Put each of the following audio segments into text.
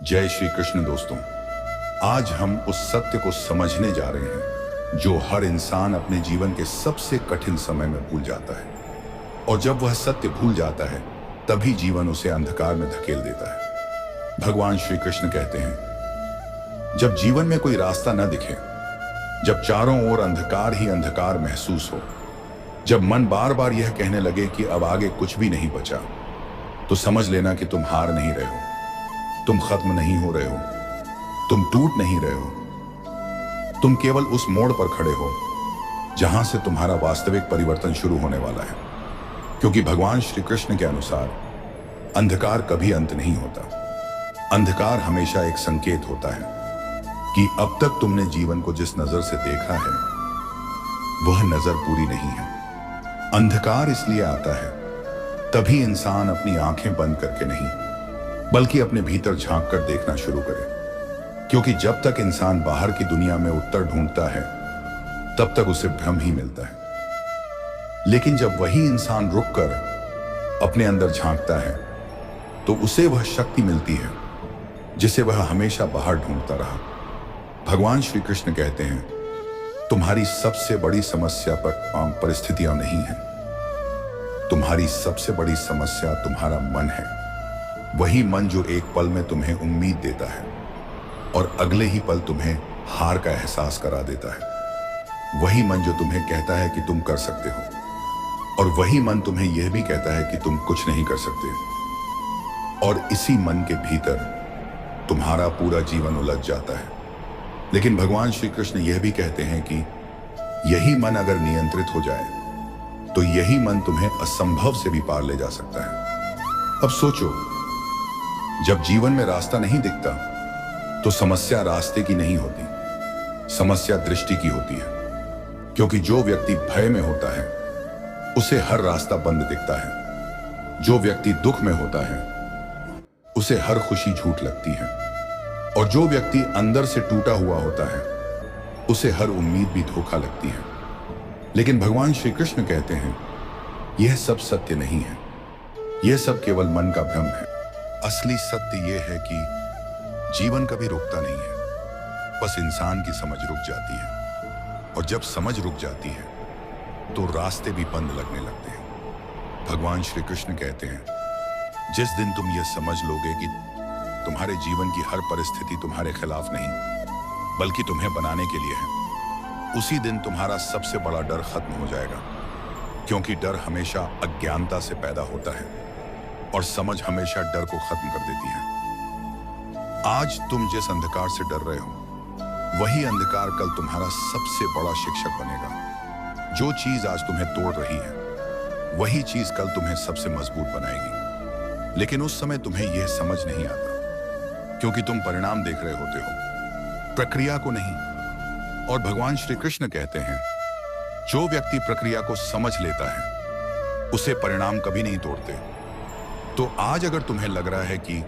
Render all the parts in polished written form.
जय श्री कृष्ण दोस्तों। आज हम उस सत्य को समझने जा रहे हैं जो हर इंसान अपने जीवन के सबसे कठिन समय में भूल जाता है, और जब वह सत्य भूल जाता है तभी जीवन उसे अंधकार में धकेल देता है। भगवान श्री कृष्ण कहते हैं, जब जीवन में कोई रास्ता न दिखे, जब चारों ओर अंधकार ही अंधकार महसूस हो, जब मन बार बार यह कहने लगे कि अब आगे कुछ भी नहीं बचा, तो समझ लेना कि तुम हार नहीं रहे हो, तुम खत्म नहीं हो रहे हो, तुम टूट नहीं रहे हो। तुम केवल उस मोड़ पर खड़े हो जहां से तुम्हारा वास्तविक परिवर्तन शुरू होने वाला है। क्योंकि भगवान श्री कृष्ण के अनुसार अंधकार कभी अंत नहीं होता। अंधकार हमेशा एक संकेत होता है कि अब तक तुमने जीवन को जिस नजर से देखा है वह नजर पूरी नहीं है। अंधकार इसलिए आता है तभी इंसान अपनी आंखें बंद करके नहीं बल्कि अपने भीतर झांक कर देखना शुरू करे। क्योंकि जब तक इंसान बाहर की दुनिया में उत्तर ढूंढता है तब तक उसे भ्रम ही मिलता है। लेकिन जब वही इंसान रुककर अपने अंदर झांकता है तो उसे वह शक्ति मिलती है जिसे वह हमेशा बाहर ढूंढता रहा। भगवान श्री कृष्ण कहते हैं, तुम्हारी सबसे बड़ी समस्या परिस्थितियां नहीं है, तुम्हारी सबसे बड़ी समस्या तुम्हारा मन है। वही मन जो एक पल में तुम्हें उम्मीद देता है और अगले ही पल तुम्हें हार का एहसास करा देता है। वही मन जो तुम्हें कहता है कि तुम कर सकते हो और वही मन तुम्हें यह भी कहता है कि तुम कुछ नहीं कर सकते। और इसी मन के भीतर तुम्हारा पूरा जीवन उलझ जाता है। लेकिन भगवान श्री कृष्ण यह भी कहते हैं कि यही मन अगर नियंत्रित हो जाए तो यही मन तुम्हें असंभव से भी पार ले जा सकता है। अब सोचो, जब जीवन में रास्ता नहीं दिखता तो समस्या रास्ते की नहीं होती, समस्या दृष्टि की होती है। क्योंकि जो व्यक्ति भय में होता है उसे हर रास्ता बंद दिखता है। जो व्यक्ति दुख में होता है उसे हर खुशी झूठ लगती है, और जो व्यक्ति अंदर से टूटा हुआ होता है उसे हर उम्मीद भी धोखा लगती है। लेकिन भगवान श्री कृष्ण कहते हैं, यह सब सत्य नहीं है, यह सब केवल मन का भ्रम है। असली सत्य यह है कि जीवन कभी रुकता नहीं है, बस इंसान की समझ रुक जाती है। और जब समझ रुक जाती है तो रास्ते भी बंद लगने लगते हैं। भगवान श्री कृष्ण कहते हैं, जिस दिन तुम यह समझ लोगे कि तुम्हारे जीवन की हर परिस्थिति तुम्हारे खिलाफ नहीं बल्कि तुम्हें बनाने के लिए है, उसी दिन तुम्हारा सबसे बड़ा डर खत्म हो जाएगा। क्योंकि डर हमेशा अज्ञानता से पैदा होता है और समझ हमेशा डर को खत्म कर देती है। आज तुम जिस अंधकार से डर रहे हो वही अंधकार कल तुम्हारा सबसे बड़ा शिक्षक बनेगा। जो चीज आज तुम्हें तोड़ रही है वही चीज कल तुम्हें सबसे मजबूत बनाएगी। लेकिन उस समय तुम्हें यह समझ नहीं आता क्योंकि तुम परिणाम देख रहे होते हो, प्रक्रिया को नहीं। और भगवान श्री कृष्ण कहते हैं, जो व्यक्ति प्रक्रिया को समझ लेता है उसे परिणाम कभी नहीं तोड़ते। तो आज अगर तुम्हें लग रहा है कि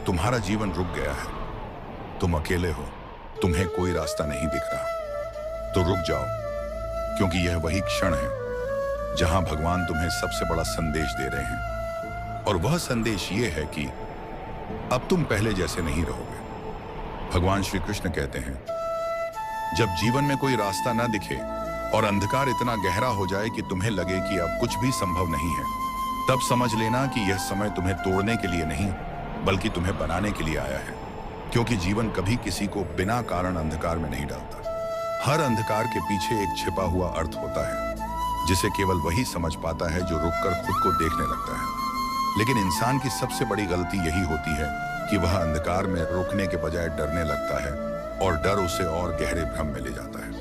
तुम्हारा जीवन रुक गया है, तुम अकेले हो, तुम्हें कोई रास्ता नहीं दिख रहा, तो रुक जाओ। क्योंकि यह वही क्षण है जहां भगवान तुम्हें सबसे बड़ा संदेश दे रहे हैं। और वह संदेश यह है कि अब तुम पहले जैसे नहीं रहोगे। भगवान श्री कृष्ण कहते हैं, जब जीवन में कोई रास्ता ना दिखे और अंधकार इतना गहरा हो जाए कि तुम्हें लगे कि अब कुछ भी संभव नहीं है, तब समझ लेना कि यह समय तुम्हें तोड़ने के लिए नहीं बल्कि तुम्हें बनाने के लिए आया है। क्योंकि जीवन कभी किसी को बिना कारण अंधकार में नहीं डालता। हर अंधकार के पीछे एक छिपा हुआ अर्थ होता है जिसे केवल वही समझ पाता है जो रुककर खुद को देखने लगता है। लेकिन इंसान की सबसे बड़ी गलती यही होती है कि वह अंधकार में रुकने के बजाय डरने लगता है और डर उसे और गहरे भ्रम में ले जाता है।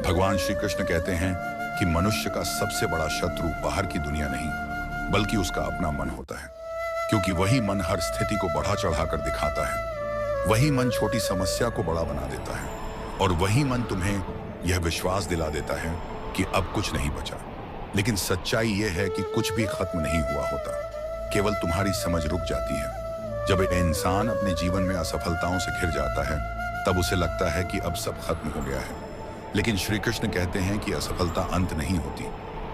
भगवान श्री कृष्ण कहते हैं कि मनुष्य का सबसे बड़ा शत्रु बाहर की दुनिया नहीं बल्कि उसका अपना मन होता है। क्योंकि वही मन हर स्थिति को बढ़ा चढ़ाकर दिखाता है, वही मन छोटी समस्या को बड़ा बना देता है, और वही मन तुम्हें यह विश्वास दिला देता है कि अब कुछ नहीं बचा। लेकिन सच्चाई यह है कि कुछ भी खत्म नहीं हुआ होता, केवल तुम्हारी समझ रुक जाती है। जब एक इंसान अपने जीवन में असफलताओं से घिर जाता है तब उसे लगता है कि अब सब खत्म हो गया है। लेकिन श्री कृष्ण कहते हैं कि असफलता अंत नहीं होती,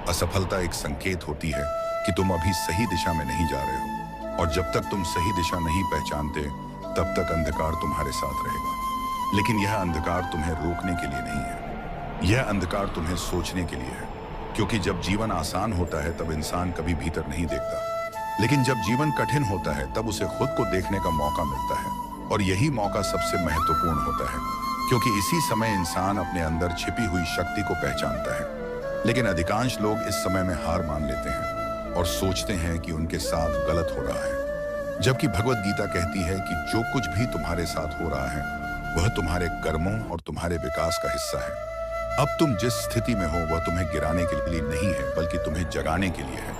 असफलता एक संकेत होती है कि तुम अभी सही दिशा में नहीं जा रहे हो। और जब तक तुम सही दिशा नहीं पहचानते तब तक अंधकार तुम्हारे साथ रहेगा। लेकिन यह अंधकार तुम्हें रोकने के लिए नहीं है, यह अंधकार तुम्हें सोचने के लिए है। क्योंकि जब जीवन आसान होता है तब इंसान कभी भीतर नहीं देखता, लेकिन जब जीवन कठिन होता है तब उसे खुद को देखने का मौका मिलता है। और यही मौका सबसे महत्वपूर्ण होता है, क्योंकि इसी समय इंसान अपने अंदर छिपी हुई शक्ति को पहचानता है। लेकिन अधिकांश लोग इस समय में हार मान लेते हैं और सोचते हैं कि उनके साथ गलत हो रहा है। जबकि भगवत गीता कहती है कि जो कुछ भी तुम्हारे साथ हो रहा है वह तुम्हारे कर्मों और तुम्हारे विकास का हिस्सा है। अब तुम जिस स्थिति में हो वह तुम्हें गिराने के लिए नहीं है, बल्कि तुम्हें जगाने के लिए है।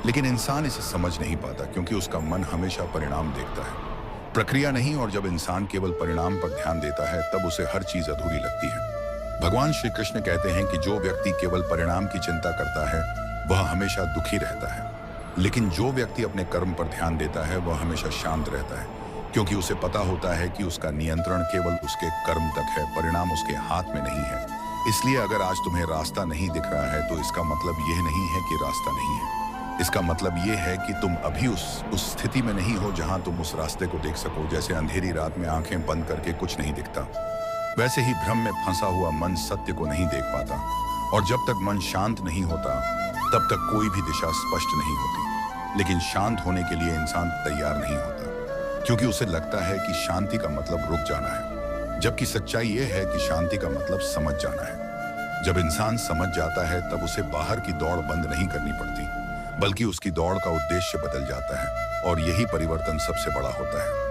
लेकिन इंसान इसे समझ नहीं पाता, क्योंकि उसका मन हमेशा परिणाम देखता है, प्रक्रिया नहीं। और जब इंसान केवल परिणाम पर ध्यान देता है तब उसे हर चीज अधूरी लगती है। भगवान श्री कृष्ण कहते हैं कि जो व्यक्ति केवल परिणाम की चिंता करता है वह हमेशा दुखी रहता है, लेकिन जो व्यक्ति अपने कर्म पर ध्यान देता है वह हमेशा शांत रहता है, क्योंकि उसे पता होता है कि उसका नियंत्रण केवल उसके कर्म तक है, परिणाम उसके हाथ में नहीं है। इसलिए अगर आज तुम्हें रास्ता नहीं दिख रहा है तो इसका मतलब यह नहीं है कि रास्ता नहीं है। इसका मतलब यह है कि तुम अभी उस स्थिति में नहीं हो जहां तुम उस रास्ते को देख सको। जैसे अंधेरी रात में आंखें बंद करके कुछ नहीं दिखता, वैसे ही भ्रम में फंसा हुआ मन सत्य को नहीं देख पाता। और जब तक मन शांत नहीं होता तब तक कोई भी दिशा स्पष्ट नहीं होती। लेकिन शांत होने के लिए इंसान तैयार नहीं होता, क्योंकि उसे लगता है कि शांति का मतलब रुक जाना है, जबकि सच्चाई यह है कि शांति का मतलब समझ जाना है। जब इंसान समझ जाता है तब उसे बाहर की दौड़ बंद नहीं करनी पड़ती, बल्कि उसकी दौड़ का उद्देश्य बदल जाता है। और यही परिवर्तन सबसे बड़ा होता है।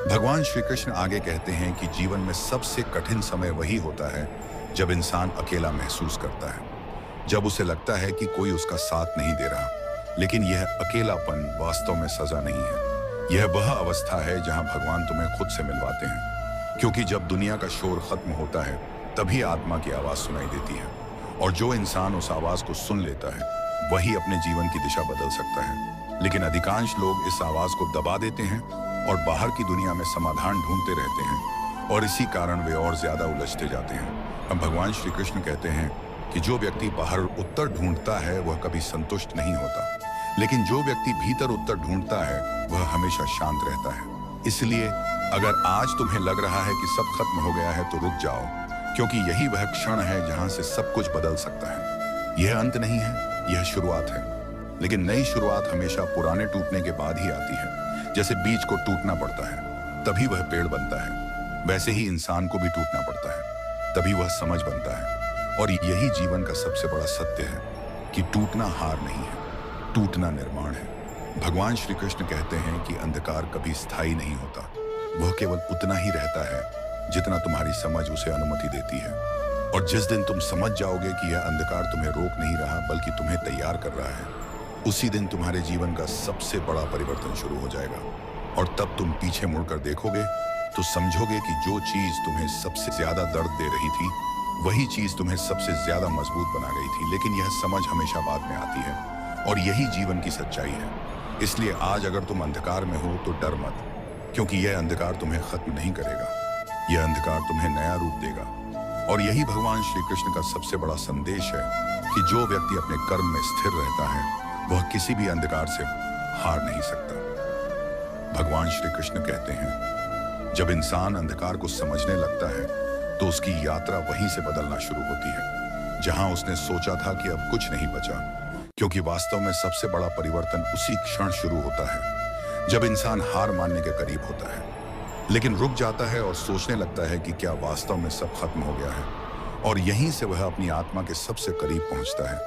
भगवान श्री कृष्ण आगे कहते हैं कि जीवन में सबसे कठिन समय वही होता है जब इंसान अकेला महसूस करता है, जब उसे लगता है कि कोई उसका साथ नहीं दे रहा। लेकिन यह अकेलापन वास्तव में सजा नहीं है, यह वह अवस्था है जहां भगवान तुम्हें खुद से मिलवाते हैं। क्योंकि जब दुनिया का शोर खत्म होता है तभी आत्मा की आवाज सुनाई देती है, और जो इंसान उस आवाज को सुन लेता है वही अपने जीवन की दिशा बदल सकता है। लेकिन अधिकांश लोग इस आवाज को दबा देते हैं और बाहर की दुनिया में समाधान ढूंढते रहते हैं, और इसी कारण वे और ज्यादा उलझते जाते हैं। अब भगवान श्री कृष्ण कहते हैं कि जो व्यक्ति बाहर उत्तर ढूंढता है वह कभी संतुष्ट नहीं होता, लेकिन जो व्यक्ति भीतर उत्तर ढूंढता है वह हमेशा शांत रहता है। इसलिए अगर आज तुम्हें लग रहा है कि सब खत्म हो गया है तो रुक जाओ, क्योंकि यही वह क्षण है जहां से सब कुछ बदल सकता है। यह अंत नहीं है, यह शुरुआत है। लेकिन नई शुरुआत हमेशा पुराने टूटने के बाद ही आती है। जैसे बीज को टूटना पड़ता है तभी वह पेड़ बनता है, वैसे ही इंसान को भी टूटना पड़ता है तभी वह समझ बनता है। और यही जीवन का सबसे बड़ा सत्य है कि टूटना हार नहीं है, टूटना निर्माण है। भगवान श्री कृष्ण कहते हैं कि अंधकार कभी स्थायी नहीं होता, वह केवल उतना ही रहता है जितना तुम्हारी समझ उसे अनुमति देती है। और जिस दिन तुम समझ जाओगे कि यह अंधकार तुम्हें रोक नहीं रहा बल्कि तुम्हें तैयार कर रहा है, उसी दिन तुम्हारे जीवन का सबसे बड़ा परिवर्तन शुरू हो जाएगा। और तब तुम पीछे मुड़कर देखोगे तो समझोगे कि जो चीज तुम्हें सबसे ज्यादा दर्द दे रही थी वही चीज तुम्हें सबसे ज्यादा मजबूत बना गई थी। लेकिन यह समझ हमेशा बाद में आती है, और यही जीवन की सच्चाई है। इसलिए आज अगर तुम अंधकार में हो तो डर मत, क्योंकि यह अंधकार तुम्हें खत्म नहीं करेगा, यह अंधकार तुम्हें नया रूप देगा। और यही भगवान श्री कृष्ण का सबसे बड़ा संदेश है कि जो व्यक्ति अपने कर्म में स्थिर रहता है वह किसी भी अंधकार से हार नहीं सकता। भगवान श्री कृष्ण कहते हैं जब इंसान अंधकार को समझने लगता है तो उसकी यात्रा वहीं से बदलना शुरू होती है जहां उसने सोचा था कि अब कुछ नहीं बचा। क्योंकि वास्तव में सबसे बड़ा परिवर्तन उसी क्षण शुरू होता है जब इंसान हार मानने के करीब होता है, लेकिन रुक जाता है और सोचने लगता है कि क्या वास्तव में सब खत्म हो गया है। और यहीं से वह अपनी आत्मा के सबसे करीब पहुंचता है।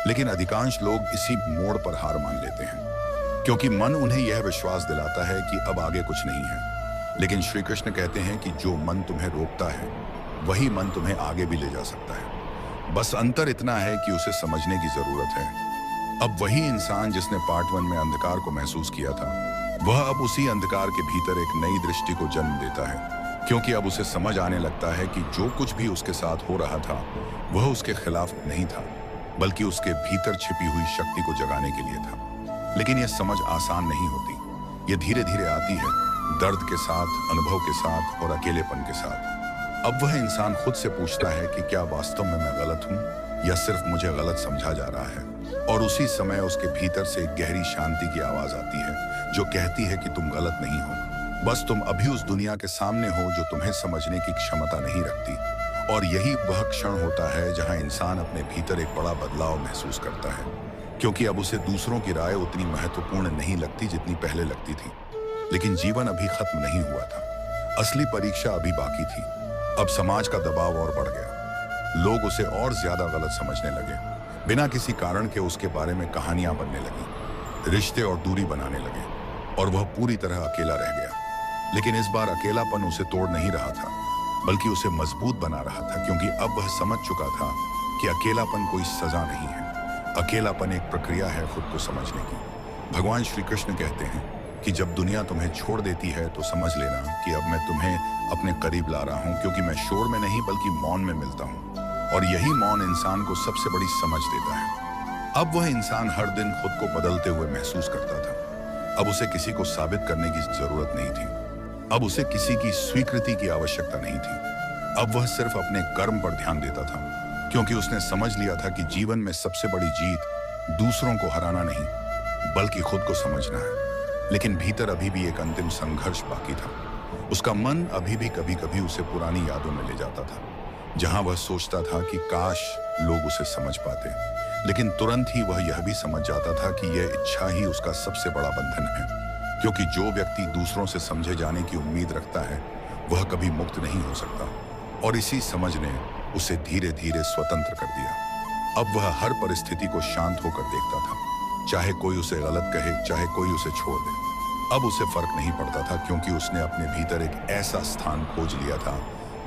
लेकिन अधिकांश लोग इसी मोड़ पर हार मान लेते हैं, क्योंकि मन उन्हें यह विश्वास दिलाता है कि अब आगे कुछ नहीं है। लेकिन श्री कृष्ण कहते हैं कि जो मन तुम्हें रोकता है वही मन तुम्हें आगे भी ले जा सकता है। बस अंतर इतना है कि उसे समझने की जरूरत है। अब वही इंसान जिसने पार्ट 1 में अंधकार को महसूस किया था, वह अब उसी अंधकार के भीतर एक नई दृष्टि को जन्म देता है, क्योंकि अब उसे समझ आने लगता है कि जो कुछ भी उसके साथ हो रहा था वह उसके खिलाफ नहीं था, बल्कि उसके भीतर छिपी हुई शक्ति को जगाने के लिए था। लेकिन यह समझ आसान नहीं होती, यह धीरे धीरे आती है, दर्द के साथ, अनुभव के साथ और अकेलेपन के साथ। अब वह इंसान खुद से पूछता है कि क्या वास्तव में मैं गलत हूँ या सिर्फ मुझे गलत समझा जा रहा है। और उसी समय उसके भीतर से एक गहरी शांति की आवाज आती है जो कहती है कि तुम गलत नहीं हो, बस तुम अभी उस दुनिया के सामने हो जो तुम्हें समझने की क्षमता नहीं रखती। और यही वह क्षण होता है जहां इंसान अपने भीतर एक बड़ा बदलाव महसूस करता है, क्योंकि अब उसे दूसरों की राय उतनी महत्वपूर्ण नहीं लगती जितनी पहले लगती थी। लेकिन जीवन अभी खत्म नहीं हुआ था। असली परीक्षा अभी बाकी थी। अब समाज का दबाव और बढ़ गया। लोग उसे और ज्यादा गलत समझने लगे। बिना किसी कारण के उसके बारे में कहानियां बनने लगी, रिश्ते और दूरी बनाने लगे, और वह पूरी तरह अकेला रह गया। लेकिन इस बार अकेलापन उसे तोड़ नहीं रहा था, बल्कि उसे मजबूत बना रहा था, क्योंकि अब वह समझ चुका था कि अकेलापन कोई सजा नहीं है। अकेलापन एक प्रक्रिया है खुद को समझने की। भगवान श्री कृष्ण कहते हैं कि जब दुनिया तुम्हें छोड़ देती है तो समझ लेना कि अब मैं तुम्हें अपने करीब ला रहा हूं, क्योंकि मैं शोर में नहीं बल्कि मौन में मिलता हूं। और यही मौन इंसान को सबसे बड़ी समझ देता है। अब वह इंसान हर दिन खुद को बदलते हुए महसूस करता था। अब उसे किसी को साबित करने की जरूरत नहीं थी। अब उसे किसी की स्वीकृति की आवश्यकता नहीं थी। अब वह सिर्फ अपने कर्म पर ध्यान देता था, क्योंकि उसने समझ लिया था कि जीवन में सबसे बड़ी जीत दूसरों को हराना नहीं, बल्कि खुद को समझना है। लेकिन भीतर अभी भी एक अंतिम संघर्ष बाकी था। उसका मन अभी भी कभी कभी उसे पुरानी यादों में ले जाता था, जहां वह सोचता था कि काश लोग उसे समझ पाते। लेकिन तुरंत ही वह यह भी समझ जाता था कि यह इच्छा ही उसका सबसे बड़ा बंधन है, क्योंकि जो व्यक्ति दूसरों से समझे जाने की उम्मीद रखता है वह कभी मुक्त नहीं हो सकता। और इसी समझ ने उसे धीरे धीरे स्वतंत्र कर दिया। अब वह हर परिस्थिति को शांत होकर देखता था, चाहे कोई उसे गलत कहे, चाहे कोई उसे छोड़ दे। अब उसे फर्क नहीं पड़ता था, क्योंकि उसने अपने भीतर एक ऐसा स्थान खोज लिया था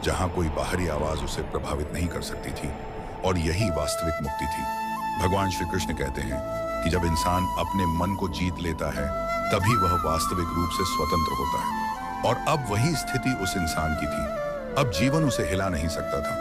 जहां कोई बाहरी आवाज उसे प्रभावित नहीं कर सकती थी। और यही वास्तविक मुक्ति थी। भगवान श्री कृष्ण कहते हैं कि जब इंसान अपने मन को जीत लेता है तभी वह वास्तविक रूप से स्वतंत्र होता है। और अब वही स्थिति उस इंसान की थी। अब जीवन उसे हिला नहीं सकता था,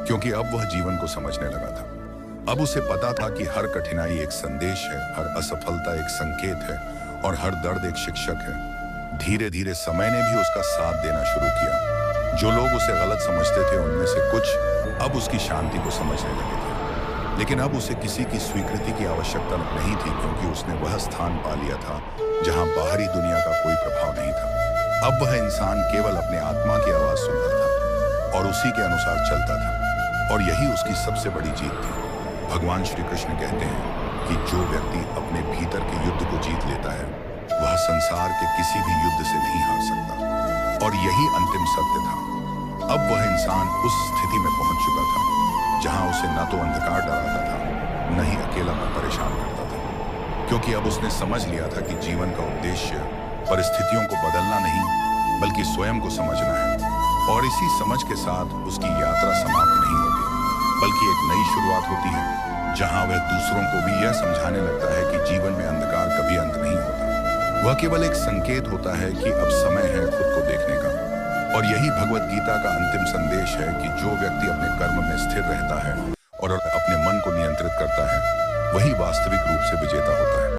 क्योंकि अब वह जीवन को समझने लगा था। अब उसे पता था कि हर कठिनाई एक संदेश है, हर असफलता एक संकेत है, और हर दर्द एक शिक्षक है। धीरे धीरे समय ने भी उसका साथ देना शुरू किया। जो लोग उसे गलत समझते थे उनमें से कुछ अब उसकी शांति को समझने लगे थे। लेकिन अब उसे किसी की स्वीकृति की आवश्यकता नहीं थी, क्योंकि उसने वह स्थान पा लिया था जहां बाहरी दुनिया का कोई प्रभाव नहीं था। अब वह इंसान केवल अपने आत्मा की आवाज सुनता था और उसी के अनुसार चलता था। और यही उसकी सबसे बड़ी जीत थी। भगवान श्री कृष्ण कहते हैं कि जो व्यक्ति अपने भीतर के युद्ध को जीत लेता है वह संसार के किसी भी युद्ध से नहीं हार सकता। और यही अंतिम सत्य था। अब वह इंसान उस स्थिति में पहुंच चुका था जहां उसे न तो अंधकार डराता था, न ही अकेलापन परेशान करता था, क्योंकि अब उसने समझ लिया था कि जीवन का उद्देश्य परिस्थितियों को बदलना नहीं, बल्कि स्वयं को समझना है। और इसी समझ के साथ उसकी यात्रा समाप्त नहीं होती, बल्कि एक नई शुरुआत होती है, जहां वह दूसरों को भी यह समझाने लगता है कि जीवन में अंधकार कभी अंत नहीं होता। वह केवल एक संकेत होता है कि अब समय है खुद को देखने का। और यही भगवत गीता का अंतिम संदेश है कि जो व्यक्ति अपने कर्म में स्थिर रहता है और अपने मन को नियंत्रित करता है, वही वास्तविक रूप से विजेता होता है।